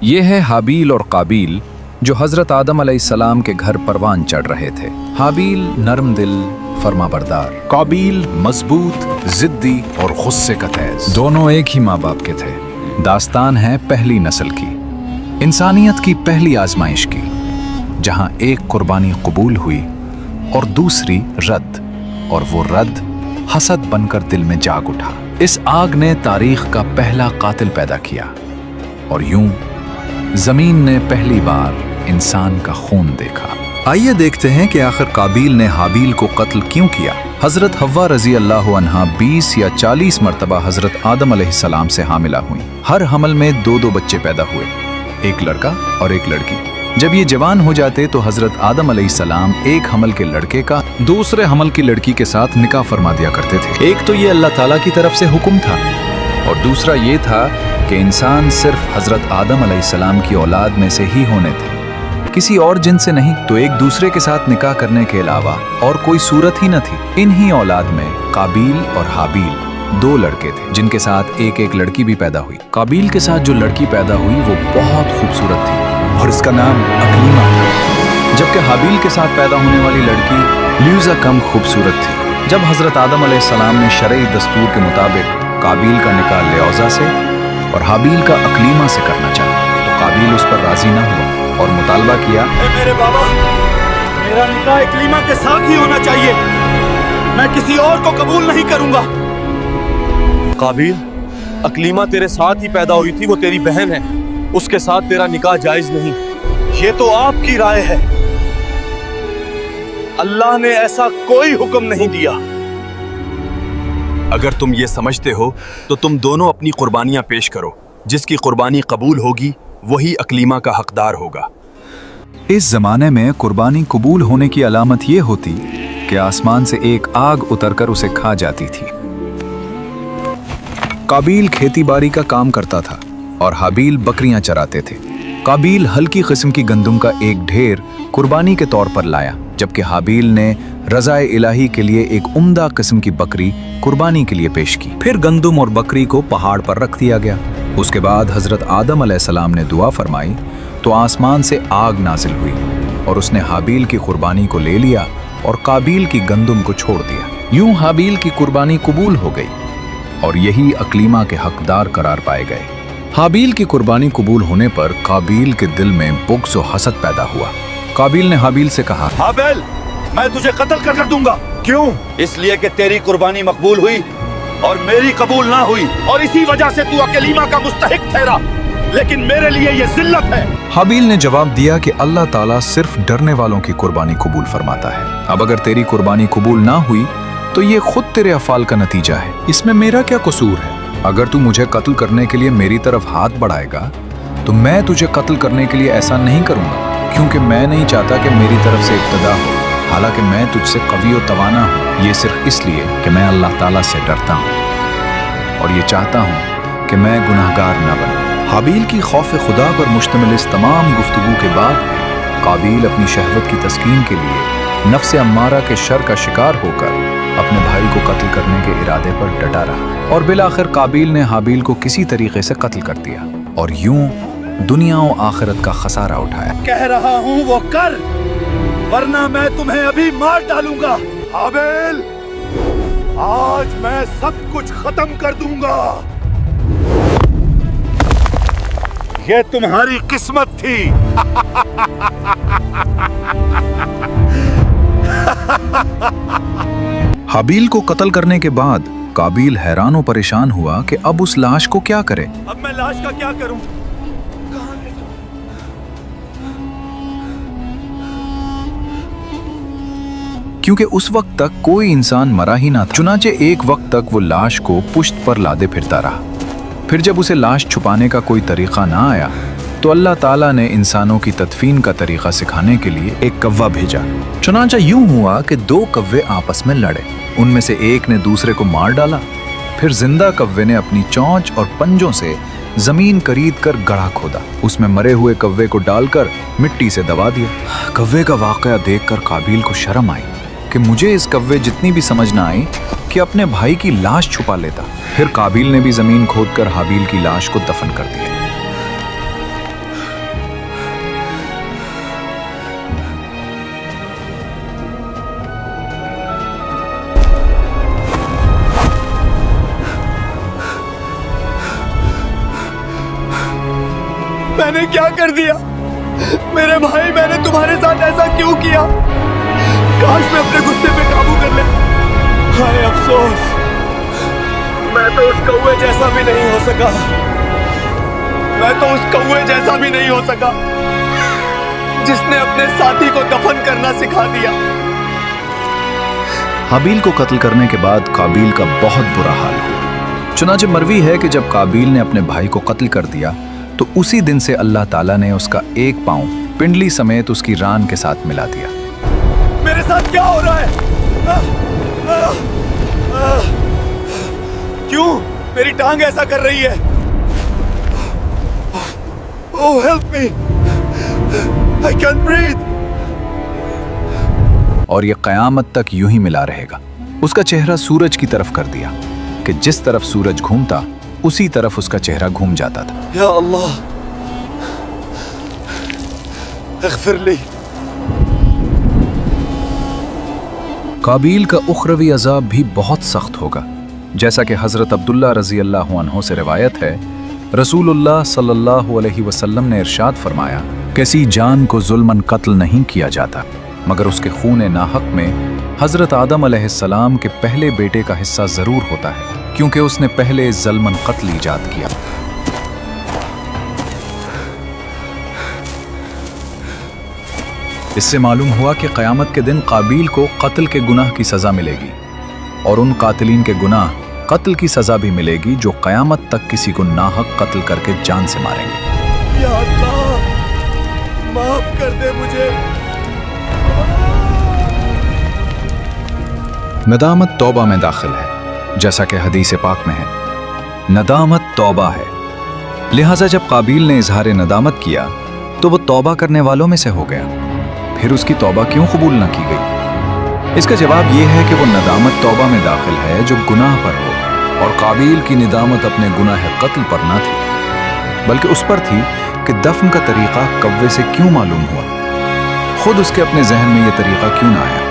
ये है हाबील और काबील जो हजरत आदम अलैहिस्सलाम के घर परवान चढ़ रहे थे। हाबील नरम दिल, फरमाबरदार, काबील मजबूत, जिद्दी और गुस्से का तेज। दोनों एक ही माँ बाप के थे। दास्तान है पहली नस्ल की, इंसानियत की पहली आजमाइश की, जहां एक कुर्बानी कबूल हुई और दूसरी रद्द, और वो रद्द हसद बनकर दिल में जाग उठा। इस आग ने तारीख का पहला कातिल पैदा किया और यूं जमीन ने पहली बार इंसान का खून देखा। आइए देखते हैं कि आखिर काबील ने हाबील को कत्ल क्यों किया। हजरत हव्वा रजी अल्लाह अन्हा 20 या 40 मरतबा हजरत आदम अलैहिस्सलाम से हामिला हुई। हर हमल में 2-2 बच्चे पैदा हुए, एक लड़का और एक लड़की। जब ये जवान हो जाते तो हजरत आदम अलैहिस्सलाम एक हमल के लड़के का दूसरे हमल की लड़की के साथ निकाह फरमा दिया करते थे। एक तो ये अल्लाह ताला की तरफ से हुक्म था और दूसरा ये था कि इंसान सिर्फ हजरत आदम अलैहिस्सलाम की औलाद में से ही होने थे, किसी और जिन से नहीं। तो एक दूसरे के साथ निकाह करने के अलावा और कोई सूरत ही न थी। इन्हीं औलाद में काबील और हाबील 2 लड़के थे जिनके साथ एक एक लड़की भी पैदा हुई। काबील के साथ जो लड़की पैदा हुई वो बहुत खूबसूरत थी और इसका नाम अकलीमा था, जबकि हाबील के साथ पैदा होने वाली लड़की ल्यूजा कम खूबसूरत थी। जब हजरत आदम अलैहिस्सलाम ने शरई दस्तूर के मुताबिक काबील का निकाह ल्यूजा से और हाबील का अकलीमा से करना चाहा तो काबील उस पर राजी न हुआ और मुतालबा किया, मेरे बाबा, मेरा निकाह अकलीमा के साथ ही होना चाहिए, मैं किसी और को कबूल नहीं करूंगा। काबील, अकलीमा तेरे साथ ही पैदा हुई थी, वो तेरी बहन है, उसके साथ तेरा निकाह जायज नहीं। ये तो आपकी राय है, अल्लाह ने ऐसा कोई हुक्म नहीं दिया। अगर तुम ये समझते हो तो तुम दोनों अपनी कुर्बानियां पेश करो, जिसकी कुर्बानी कबूल होगी वही अकलीमा का हकदार होगा। इस जमाने में कुर्बानी कबूल होने की अलामत ये होती कि आसमान से एक आग उतरकर उसे खा जाती थी। काबील खेतीबाड़ी का काम करता था और हाबील बकरियां चराते थे। काबील हल्की किस्म की गंदम का एक ढेर कुर्बानी के तौर पर लाया, जबकि हाबील ने रज़ाए इलाही के लिए एक उम्दा किस्म की बकरी कुर्बानी के लिए पेश की। फिर गंदम और बकरी को पहाड़ पर रख दिया गया। उसके बाद हजरत आदम अलैहिस्सलाम ने दुआ फरमाई तो आसमान से आग नाजिल हुई और उसने हाबील की कुर्बानी को ले लिया और काबील की गंदम को छोड़ दिया। यूं हाबील की कुर्बानी कबूल हो गई और यही अकलीमा के हकदार करार पाए गए। हाबील की कुर्बानी कबूल होने पर काबील के दिल में बुग़्ज़ और हसद पैदा हुआ। काबील ने हाबील से कहा, हाबील, मैं तुझे कत्ल कर दूंगा। क्यों? इसलिए कि तेरी कुर्बानी मकबूल हुई और मेरी कबूल ना हुई, और इसी वजह से तू अकलीमा का मुस्तहिक ठहरा, लेकिन मेरे लिए ये जिल्लत है। हाबील ने जवाब दिया कि अल्लाह ताला सिर्फ डरने वालों की कुर्बानी कबूल फरमाता है। अब अगर तेरी कुर्बानी कबूल ना हुई तो ये खुद तेरे अफ़ाल का नतीजा है, इसमें मेरा क्या कसूर है? अगर तू मुझे कत्ल करने के लिए मेरी तरफ हाथ बढ़ाएगा तो मैं तुझे कत्ल करने के लिए ऐसा नहीं करूंगा, क्योंकि मैं नहीं चाहता कि मेरी तरफ से इब्तिदा हो। हालांकि मैं तुझसे कवी और तवाना हूँ, ये सिर्फ इसलिए कि मैं अल्लाह ताला से डरता हूँ और ये चाहता हूँ कि मैं गुनाहगार न बनूं। हाबील की खौफ खुदा पर मुश्तमिल इस तमाम गुफ्तगू के बाद भी काबील अपनी शहवत की तस्कीन के लिए नफ्स अम्मारा के शर का शिकार होकर अपने भाई को कत्ल करने के इरादे पर डटा रहा और बिलाखिर काबील ने हाबील को किसी तरीके से कत्ल कर दिया और यूं दुनिया और आखिरत का खसारा उठाया। कह रहा हूँ वो कर, वरना मैं तुम्हें अभी मार डालूंगा। हाबील, आज मैं सब कुछ खत्म कर दूंगा। ये तुम्हारी किस्मत थी। हाबील को कत्ल करने के बाद काबील हैरान और परेशान हुआ कि अब उस लाश को क्या करे। अब मैं लाश का क्या करूं? क्योंकि उस वक्त तक कोई इंसान मरा ही ना था। चुनाचे एक वक्त तक वो लाश को पुश्त पर लादे फिरता रहा। फिर जब उसे लाश छुपाने का कोई तरीका ना आया तो अल्लाह ताला ने इंसानों की तदफीन का तरीका सिखाने के लिए एक कव्वा भेजा। चुनाचा यूं हुआ कि 2 कव्वे आपस में लड़े, उनमें से एक ने दूसरे को मार डाला। फिर जिंदा कव्वे ने अपनी चोंच और पंजों से जमीन करीद कर गड्ढा खोदा, उसमें मरे हुए कव्वे को डालकर मिट्टी से दबा दिया। कव्वे का वाकया देखकर काबील को शर्म आई कि मुझे इस कव्वे जितनी भी समझ ना आई कि अपने भाई की लाश छुपा लेता। फिर काबील ने भी जमीन खोदकर हाबील की लाश को दफन कर दिया। میں نے کیا کر دیا؟ میرے بھائی، میں نے تمہارے ساتھ ایسا کیوں کیا؟ کاش میں اپنے غصے پہ قابو کر لے۔ ہائے افسوس، میں تو اس کوے جیسا بھی نہیں ہو سکا، میں تو اس کوے جیسا بھی نہیں ہو سکا جس نے اپنے ساتھی کو دفن کرنا سکھا دیا۔ حابیل کو قتل کرنے کے بعد قابیل کا بہت برا حال ہوا۔ چنانچہ مروی ہے کہ جب قابیل نے اپنے بھائی کو قتل کر دیا تو اسی دن سے اللہ تعالیٰ نے اس کا ایک پاؤں پنڈلی سمیت اس کی ران کے ساتھ ملا دیا۔ میرے ساتھ کیا ہو رہا ہے؟ کیوں میری ٹانگ ایسا کر رہی ہے؟ Oh, help me! I can't breathe! اور یہ قیامت تک یوں ہی ملا رہے گا۔ اس کا چہرہ سورج کی طرف کر دیا کہ جس طرف سورج گھومتا اسی طرف اس کا چہرہ گھوم جاتا تھا۔ یا اللہ اغفر لی۔ قابیل کا اخروی عذاب بھی بہت سخت ہوگا، جیسا کہ حضرت عبداللہ رضی اللہ عنہ سے روایت ہے، رسول اللہ صلی اللہ علیہ وسلم نے ارشاد فرمایا، کسی جان کو ظلماً قتل نہیں کیا جاتا مگر اس کے خون ناحق میں حضرت آدم علیہ السلام کے پہلے بیٹے کا حصہ ضرور ہوتا ہے، کیونکہ اس نے پہلے ظلماً قتل ایجاد کیا۔ اس سے معلوم ہوا کہ قیامت کے دن قابیل کو قتل کے گناہ کی سزا ملے گی، اور ان قاتلین کے گناہ قتل کی سزا بھی ملے گی جو قیامت تک کسی کو ناحق قتل کر کے جان سے ماریں گے۔ یا اللہ معاف کر دے مجھے۔ ندامت توبہ میں داخل ہے، جیسا کہ حدیث پاک میں ہے، ندامت توبہ ہے۔ لہٰذا جب قابیل نے اظہار ندامت کیا تو وہ توبہ کرنے والوں میں سے ہو گیا، پھر اس کی توبہ کیوں قبول نہ کی گئی؟ اس کا جواب یہ ہے کہ وہ ندامت توبہ میں داخل ہے جو گناہ پر ہو، اور قابیل کی ندامت اپنے گناہ قتل پر نہ تھی، بلکہ اس پر تھی کہ دفن کا طریقہ کوے سے کیوں معلوم ہوا، خود اس کے اپنے ذہن میں یہ طریقہ کیوں نہ آیا۔